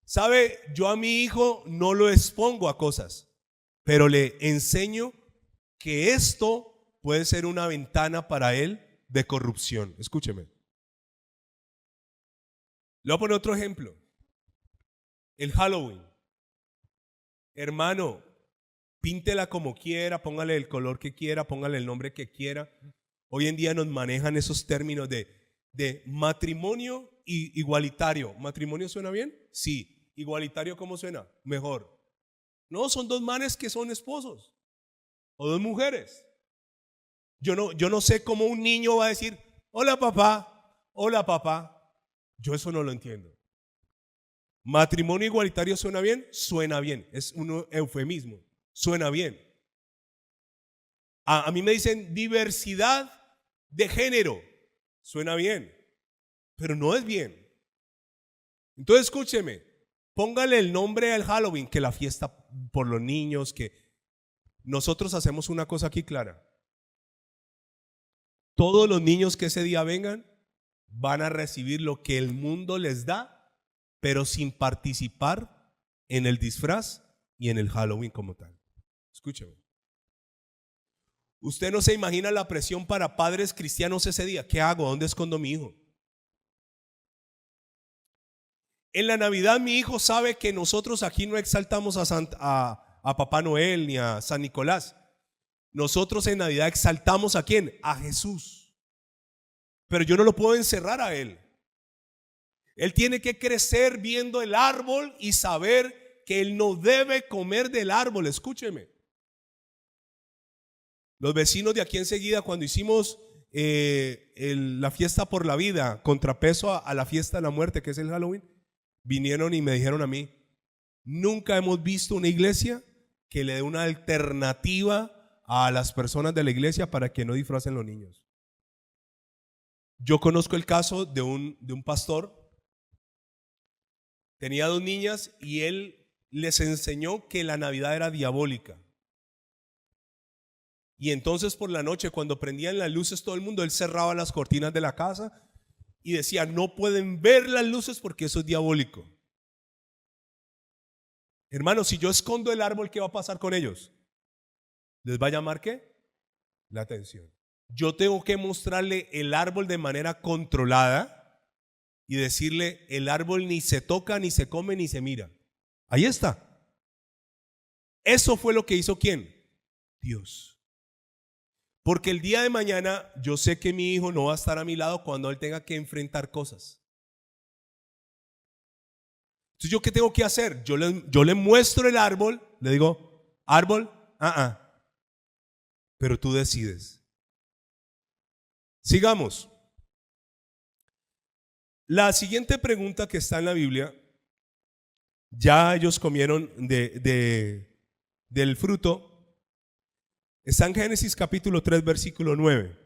¿Sabe? Yo a mi hijo no lo expongo a cosas, pero le enseño que esto puede ser una ventana para él de corrupción. Escúcheme. Le voy a poner otro ejemplo. El Halloween. Hermano, píntela como quiera, póngale el color que quiera, póngale el nombre que quiera. Hoy en día nos manejan esos términos de matrimonio y igualitario. ¿Matrimonio suena bien? Sí. ¿Igualitario cómo suena? Mejor. No, son dos manes que son esposos o dos mujeres. Yo no sé cómo un niño va a decir, hola papá, hola papá. Yo eso no lo entiendo. ¿Matrimonio igualitario suena bien? Suena bien, es un eufemismo, suena bien. A mí me dicen diversidad de género, suena bien, pero no es bien. Entonces escúcheme, póngale el nombre al Halloween, que la fiesta por los niños, que nosotros hacemos una cosa aquí clara. Todos los niños que ese día vengan van a recibir lo que el mundo les da, pero sin participar en el disfraz y en el Halloween como tal. Escúcheme. Usted no se imagina la presión para padres cristianos ese día. ¿Qué hago? ¿Dónde escondo a mi hijo? En la Navidad mi hijo sabe que nosotros aquí no exaltamos a Papá Noel ni a San Nicolás. Nosotros en Navidad exaltamos ¿a quién? A Jesús. Pero yo no lo puedo encerrar a él. Él tiene que crecer viendo el árbol y saber que él no debe comer del árbol. Escúcheme. Los vecinos de aquí enseguida, cuando hicimos la fiesta por la vida, contrapeso a la fiesta de la muerte, que es el Halloween, vinieron y me dijeron a mí, nunca hemos visto una iglesia que le dé una alternativa a las personas de la iglesia para que no disfracen los niños. Yo conozco el caso de un pastor. Tenía dos niñas y él les enseñó que la Navidad era diabólica. Y entonces por la noche, cuando prendían las luces todo el mundo, él cerraba las cortinas de la casa y decía, no pueden ver las luces porque eso es diabólico. Hermano, si yo escondo el árbol, ¿qué va a pasar con ellos? ¿Les va a llamar qué? La atención. Yo tengo que mostrarle el árbol de manera controlada y decirle, el árbol ni se toca, ni se come, ni se mira. Ahí está. Eso fue lo que hizo ¿quién? Dios. Porque el día de mañana yo sé que mi hijo no va a estar a mi lado cuando él tenga que enfrentar cosas. Entonces, ¿yo qué tengo que hacer? Yo le muestro el árbol, le digo, árbol, pero tú decides. Sigamos. La siguiente pregunta que está en la Biblia, ya ellos comieron del fruto, está en Génesis capítulo 3, versículo 9.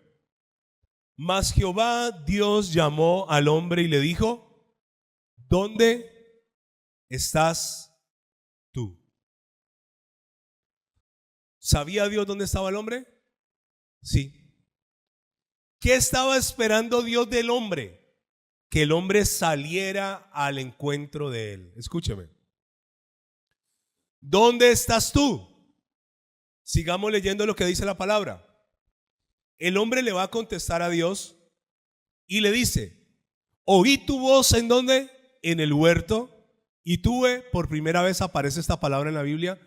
Mas Jehová Dios llamó al hombre y le dijo, ¿dónde estás tú? ¿Sabía Dios dónde estaba el hombre? Sí. ¿Qué estaba esperando Dios del hombre? Que el hombre saliera al encuentro de él. Escúcheme. ¿Dónde estás tú? Sigamos leyendo lo que dice la palabra. El hombre le va a contestar a Dios y le dice: oí tu voz, ¿en dónde? En el huerto. Y tuve, por primera vez aparece esta palabra en la Biblia,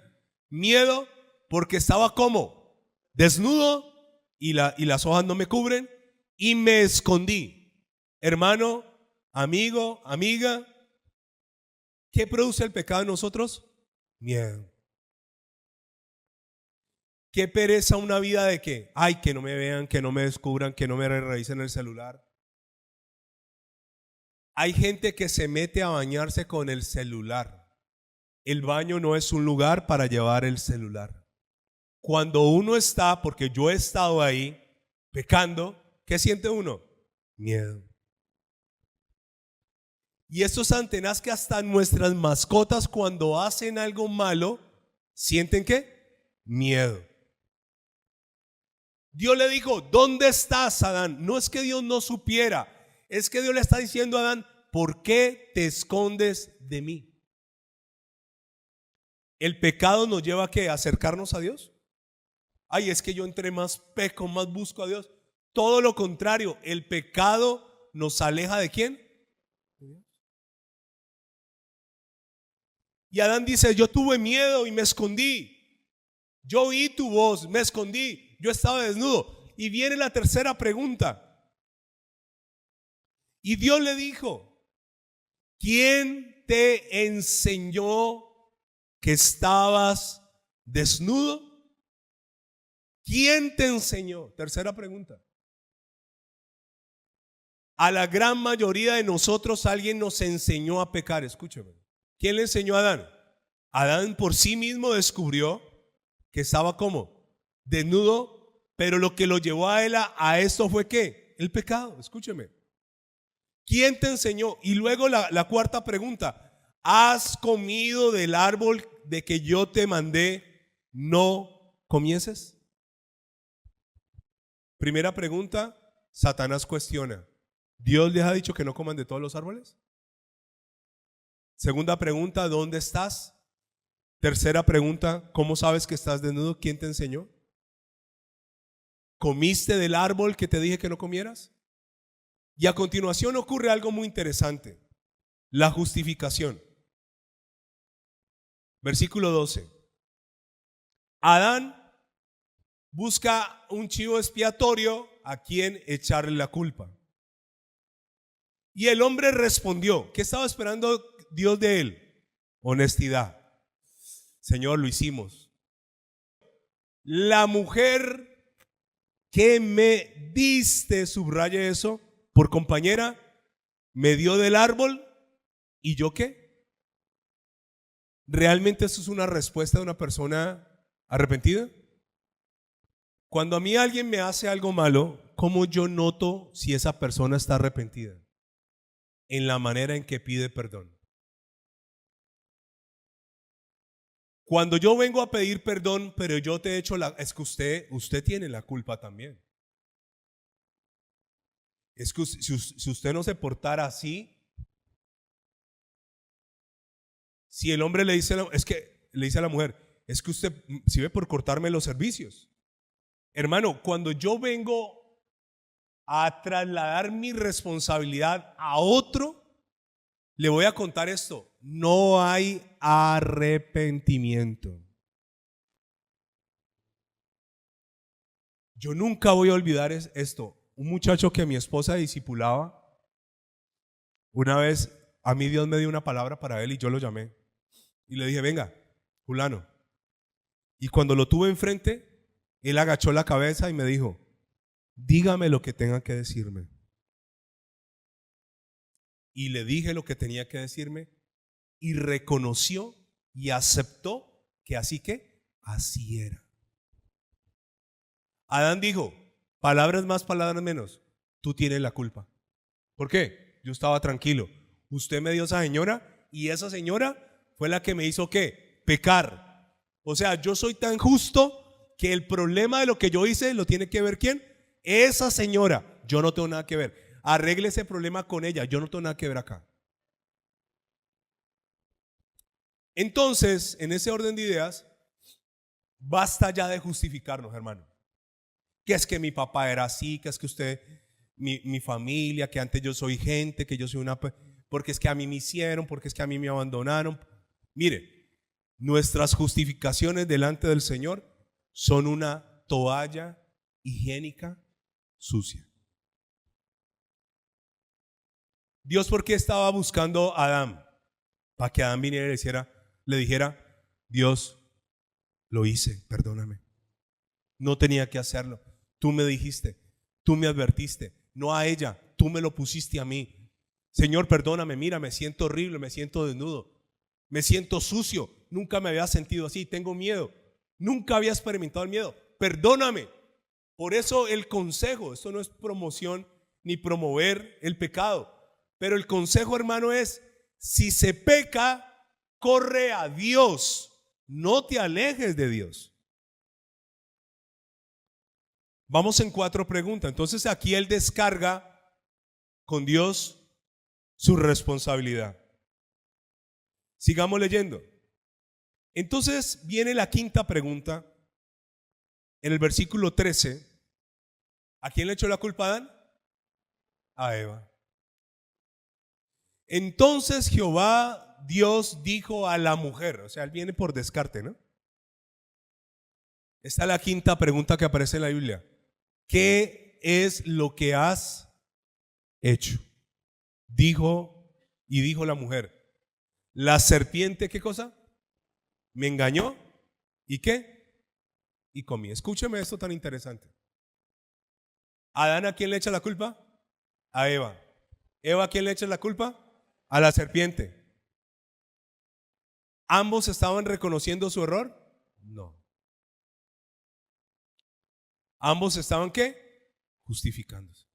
miedo, porque estaba como desnudo y las hojas no me cubren, y me escondí. Hermano, amigo, amiga, ¿qué produce el pecado en nosotros? Miedo. ¿Qué pereza una vida de qué? Ay, que no me vean, que no me descubran, que no me revisen el celular. Hay gente que se mete a bañarse con el celular. El baño no es un lugar para llevar el celular. Cuando uno está, porque yo he estado ahí pecando, ¿qué siente uno? Miedo. Y esto es tan tenaz que hasta nuestras mascotas, cuando hacen algo malo, ¿sienten qué? Miedo. Dios le dijo: ¿dónde estás, Adán? No es que Dios no supiera, es que Dios le está diciendo a Adán: ¿por qué te escondes de mí? ¿El pecado nos lleva a qué? ¿A acercarnos a Dios? Ay, es que yo entre más peco, más busco a Dios. Todo lo contrario, el pecado nos aleja ¿de quién? Y Adán dice: yo tuve miedo y me escondí. Yo oí tu voz, me escondí, yo estaba desnudo. Y viene la tercera pregunta. Y Dios le dijo: ¿quién te enseñó que estabas desnudo? ¿Quién te enseñó? Tercera pregunta. A la gran mayoría de nosotros alguien nos enseñó a pecar. Escúcheme. ¿Quién le enseñó a Adán? Adán por sí mismo descubrió que estaba como desnudo, pero lo que lo llevó a él a esto fue ¿qué? El pecado. Escúcheme. ¿Quién te enseñó? Y luego la cuarta pregunta: ¿has comido del árbol de que yo te mandé no comieses? Primera pregunta, Satanás cuestiona: ¿Dios les ha dicho que no coman de todos los árboles? Segunda pregunta, ¿dónde estás? Tercera pregunta, ¿cómo sabes que estás desnudo? ¿Quién te enseñó? ¿Comiste del árbol que te dije que no comieras? Y a continuación ocurre algo muy interesante: la justificación. Versículo 12. Adán busca un chivo expiatorio a quien echarle la culpa. Y el hombre respondió. ¿Qué estaba esperando Dios de él? Honestidad. Señor, lo hicimos. La mujer que me diste, subraye eso, por compañera, me dio del árbol, ¿y yo qué? ¿Realmente eso es una respuesta de una persona arrepentida? Cuando a mí alguien me hace algo malo, ¿cómo yo noto si esa persona está arrepentida? En la manera en que pide perdón. Cuando yo vengo a pedir perdón, pero yo te he hecho es que usted tiene la culpa también. Es que si usted no se portara así, si el hombre le dice a la mujer: es que usted si ve por cortarme los servicios. Hermano, cuando yo vengo a trasladar mi responsabilidad a otro, le voy a contar esto: no hay arrepentimiento. Yo nunca voy a olvidar esto. Un muchacho que mi esposa discipulaba, una vez a mí Dios me dio una palabra para él y yo lo llamé y le dije: venga, fulano. Y cuando lo tuve enfrente, él agachó la cabeza y me dijo: dígame lo que tenga que decirme. Y le dije lo que tenía que decirme y reconoció y aceptó que así era. Adán dijo: palabras más, palabras menos, tú tienes la culpa. ¿Por qué? Yo estaba tranquilo. Usted me dio esa señora y esa señora fue la que me hizo ¿qué? Pecar. O sea, yo soy tan justo que el problema de lo que yo hice lo tiene que ver ¿quién? Esa señora. Yo no tengo nada que ver. Arregle ese problema con ella. Yo no tengo nada que ver acá. Entonces, en ese orden de ideas, basta ya de justificarnos, hermano. Que es que mi papá era así, que es que usted, mi familia, que antes yo soy gente, que yo soy una... Porque es que a mí me hicieron, porque es que a mí me abandonaron. Mire, nuestras justificaciones delante del Señor son una toalla higiénica sucia. Dios, ¿por qué estaba buscando a Adán? Para que Adán viniera y le dijera, Dios, lo hice, perdóname. No tenía que hacerlo. Tú me dijiste, tú me advertiste, no a ella, tú me lo pusiste a mí. Señor, perdóname, mira, me siento horrible, me siento desnudo, me siento sucio, nunca me había sentido así, tengo miedo, nunca había experimentado el miedo, perdóname. Por eso el consejo, esto no es promoción ni promover el pecado, pero el consejo, hermano, es, si se peca, corre a Dios, no te alejes de Dios. Vamos en 4 preguntas. Entonces aquí él descarga con Dios su responsabilidad. Sigamos leyendo. Entonces viene la 5ª pregunta. En el versículo 13. ¿A quién le echó la culpa a Adán? A Eva. Entonces Jehová Dios dijo a la mujer, o sea, él viene por descarte, ¿no? Esta es la 5ª pregunta que aparece en la Biblia. ¿Qué es lo que has hecho? Dijo la mujer, la serpiente, ¿qué cosa? Me engañó. ¿Y qué? Y comí. Escúcheme esto tan interesante. ¿Adán a quién le echa la culpa? A Eva. ¿Eva a quién le echa la culpa? A la serpiente. ¿Ambos estaban reconociendo su error? No. ¿Ambos estaban qué? Justificándose.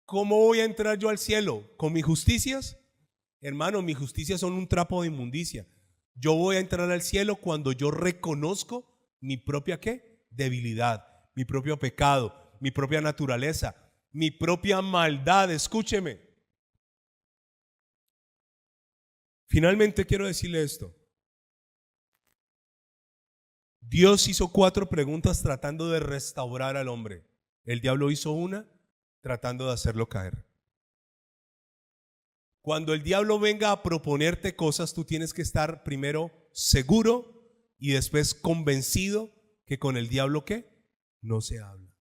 ¿Cómo voy a entrar yo al cielo? ¿Con mis justicias? Hermano, mis justicias son un trapo de inmundicia. Yo voy a entrar al cielo cuando yo reconozco mi propia ¿qué? Debilidad, mi propio pecado, mi propia naturaleza, mi propia maldad. Escúcheme. Finalmente quiero decirle esto. Dios hizo 4 preguntas tratando de restaurar al hombre. El diablo hizo una tratando de hacerlo caer. Cuando el diablo venga a proponerte cosas, tú tienes que estar primero seguro y después convencido que con el diablo ¿qué? No se habla.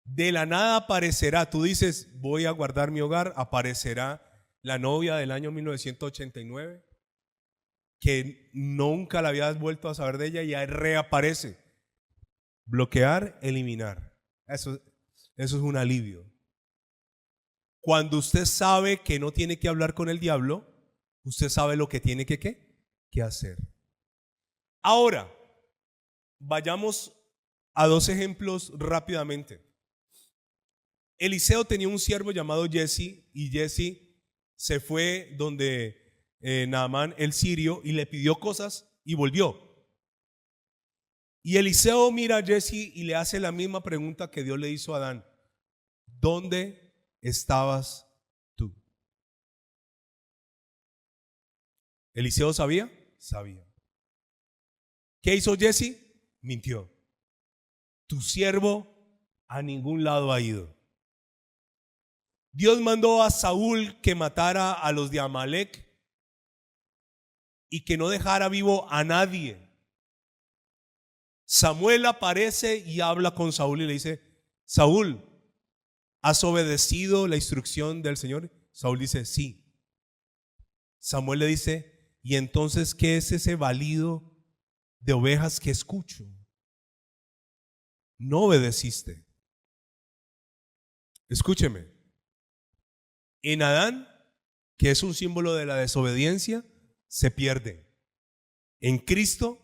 De la nada aparecerá, tú dices, voy a guardar mi hogar, aparecerá la novia del año 1989, que nunca la habías vuelto a saber de ella y ahí reaparece. Bloquear, eliminar. Eso es un alivio. Cuando usted sabe que no tiene que hablar con el diablo, usted sabe lo que tiene que hacer. Ahora, vayamos a 2 ejemplos rápidamente. Eliseo tenía un siervo llamado Jesse, y Jesse se fue donde Naamán el sirio y le pidió cosas y volvió. Y Eliseo mira a Jesse y le hace la misma pregunta que Dios le hizo a Adán. ¿Dónde estabas tú? ¿Eliseo sabía? Sabía. ¿Qué hizo Jesse? Mintió. Tu siervo a ningún lado ha ido. Dios mandó a Saúl que matara a los de Amalek y que no dejara vivo a nadie. Samuel aparece y habla con Saúl y le dice, Saúl, ¿has obedecido la instrucción del Señor? Saúl dice, sí. Samuel le dice, ¿y entonces qué es ese balido de ovejas que escucho? No obedeciste. Escúcheme. En Adán, que es un símbolo de la desobediencia, se pierde. En Cristo,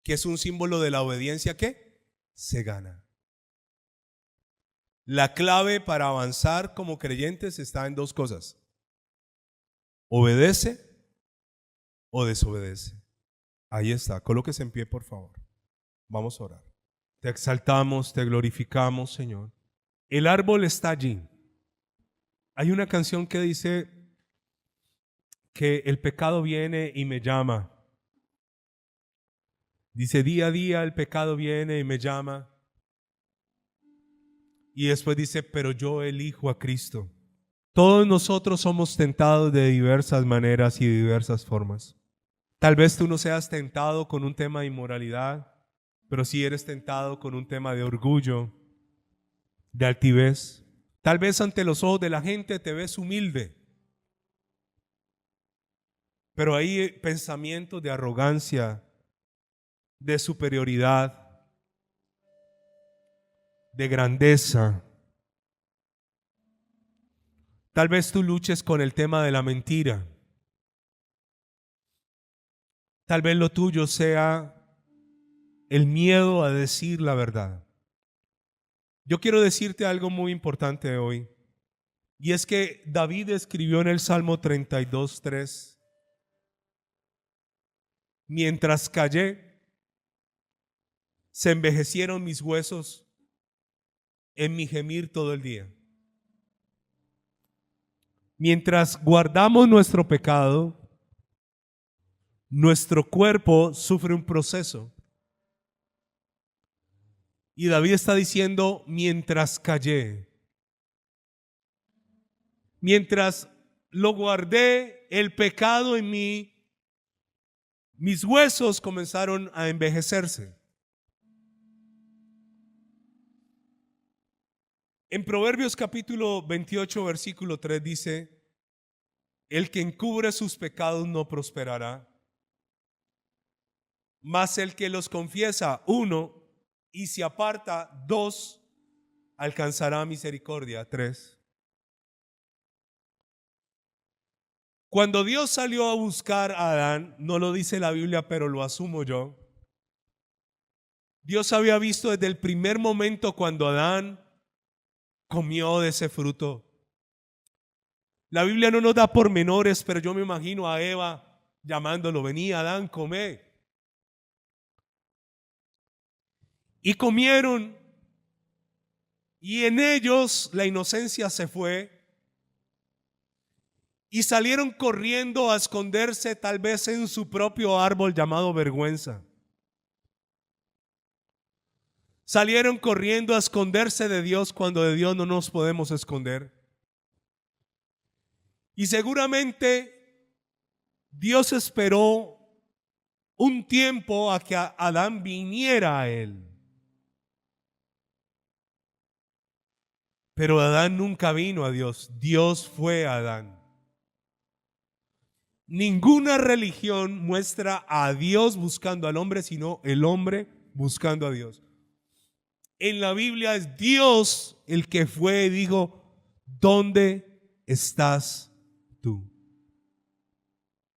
que es un símbolo de la obediencia, ¿qué? Se gana. La clave para avanzar como creyentes está en 2 cosas. Obedece o desobedece. Ahí está, colóquese en pie, por favor. Vamos a orar. Te exaltamos, te glorificamos, Señor. El árbol está allí. Hay una canción que dice que el pecado viene y me llama. Dice, día a día el pecado viene y me llama. Y después dice, pero yo elijo a Cristo. Todos nosotros somos tentados de diversas maneras y de diversas formas. Tal vez tú no seas tentado con un tema de inmoralidad, pero sí eres tentado con un tema de orgullo, de altivez. Tal vez ante los ojos de la gente te ves humilde, pero hay pensamientos de arrogancia, de superioridad, de grandeza. Tal vez tú luches con el tema de la mentira. Tal vez lo tuyo sea el miedo a decir la verdad. Yo quiero decirte algo muy importante hoy, y es que David escribió en el Salmo 32:3, mientras callé, se envejecieron mis huesos en mi gemir todo el día. Mientras guardamos nuestro pecado, nuestro cuerpo sufre un proceso. Y David está diciendo, mientras callé, mientras lo guardé, el pecado en mí, mis huesos comenzaron a envejecerse. En Proverbios capítulo 28, versículo 3 dice, el que encubre sus pecados no prosperará, mas el que los confiesa, 1, y se aparta, 2, alcanzará misericordia, 3. Cuando Dios salió a buscar a Adán, no lo dice la Biblia, pero lo asumo yo. Dios había visto desde el primer momento cuando Adán comió de ese fruto. La Biblia no nos da pormenores, pero yo me imagino a Eva llamándolo, vení Adán, come. Y comieron, y en ellos la inocencia se fue, y salieron corriendo a esconderse tal vez en su propio árbol llamado vergüenza. Salieron corriendo a esconderse de Dios cuando de Dios no nos podemos esconder. Y seguramente Dios esperó un tiempo a que Adán viniera a él. Pero Adán nunca vino a Dios, Dios fue a Adán. Ninguna religión muestra a Dios buscando al hombre, sino el hombre buscando a Dios. En la Biblia es Dios el que fue y dijo, ¿dónde estás tú?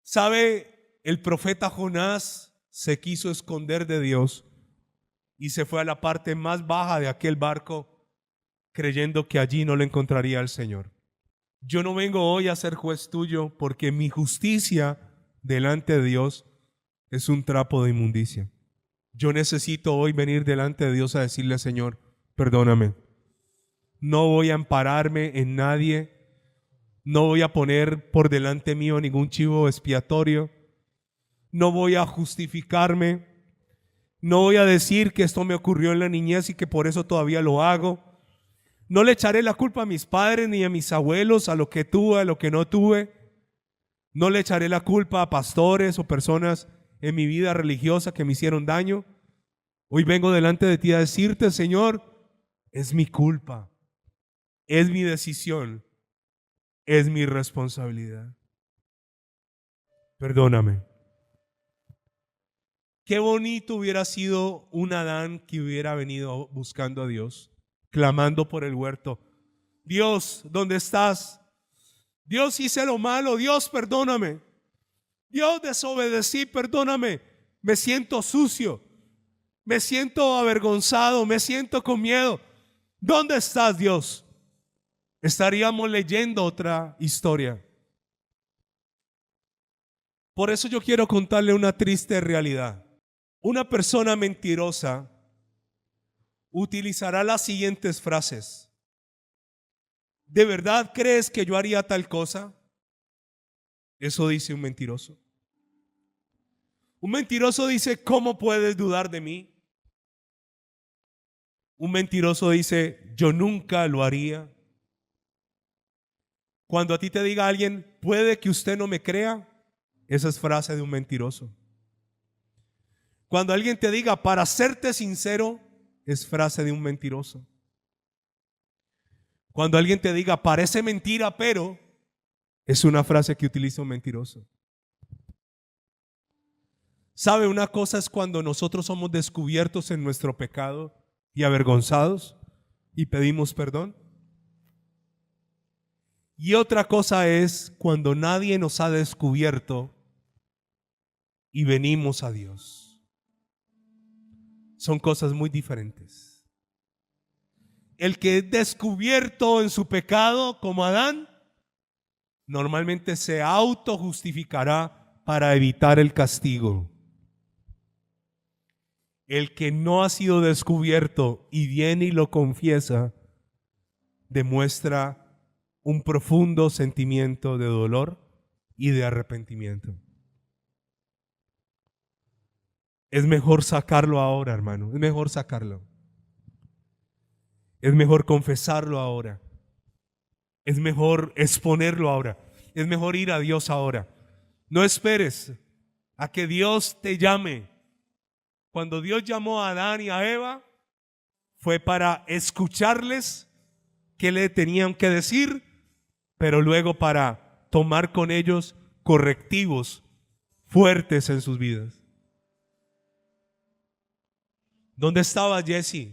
¿Sabe? El profeta Jonás se quiso esconder de Dios y se fue a la parte más baja de aquel barco, creyendo que allí no le encontraría al Señor. Yo no vengo hoy a ser juez tuyo, porque mi justicia delante de Dios es un trapo de inmundicia. Yo necesito hoy venir delante de Dios a decirle, Señor, perdóname. No voy a ampararme en nadie, no voy a poner por delante mío ningún chivo expiatorio, no voy a justificarme, no voy a decir que esto me ocurrió en la niñez y que por eso todavía lo hago. No le echaré la culpa a mis padres ni a mis abuelos, a lo que tuve, a lo que no tuve. No le echaré la culpa a pastores o personas en mi vida religiosa que me hicieron daño. Hoy vengo delante de ti a decirte, Señor, es mi culpa, es mi decisión, es mi responsabilidad. Perdóname. Qué bonito hubiera sido un Adán que hubiera venido buscando a Dios, clamando por el huerto. Dios, ¿dónde estás? Dios, hice lo malo. Dios, perdóname. Dios, desobedecí, perdóname. Me siento sucio. Me siento avergonzado. Me siento con miedo. ¿Dónde estás, Dios? Estaríamos leyendo otra historia. Por eso yo quiero contarle una triste realidad. Una persona mentirosa utilizará las siguientes frases. ¿De verdad crees que yo haría tal cosa? Eso dice un mentiroso. Un mentiroso dice, ¿cómo puedes dudar de mí? Un mentiroso dice, yo nunca lo haría. Cuando a ti te diga alguien, puede que usted no me crea, esa es frase de un mentiroso. Cuando alguien te diga, para serte sincero, es frase de un mentiroso. Cuando alguien te diga, parece mentira, pero, es una frase que utiliza un mentiroso. ¿Sabe? Una cosa es cuando nosotros somos descubiertos en nuestro pecado y avergonzados y pedimos perdón. Y otra cosa es cuando nadie nos ha descubierto y venimos a Dios. Son cosas muy diferentes. El que es descubierto en su pecado, como Adán, normalmente se autojustificará para evitar el castigo. El que no ha sido descubierto y viene y lo confiesa, demuestra un profundo sentimiento de dolor y de arrepentimiento. Es mejor sacarlo ahora, hermano. Es mejor sacarlo. Es mejor confesarlo ahora. Es mejor exponerlo ahora. Es mejor ir a Dios ahora. No esperes a que Dios te llame. Cuando Dios llamó a Adán y a Eva, fue para escucharles qué le tenían que decir, pero luego para tomar con ellos correctivos fuertes en sus vidas. ¿Dónde estaba Jesse?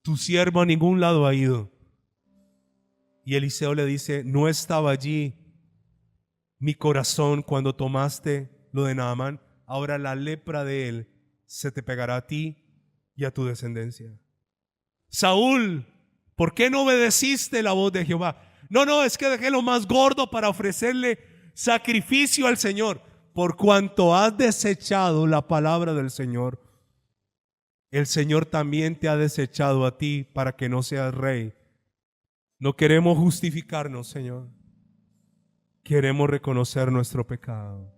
Tu siervo a ningún lado ha ido. Y Eliseo le dice, no estaba allí mi corazón cuando tomaste lo de Naamán. Ahora la lepra de él se te pegará a ti y a tu descendencia. Saúl, ¿por qué no obedeciste la voz de Jehová? No, es que dejé lo más gordo para ofrecerle sacrificio al Señor. Por cuanto has desechado la palabra del Señor, el Señor también te ha desechado a ti para que no seas rey. No queremos justificarnos, Señor. Queremos reconocer nuestro pecado.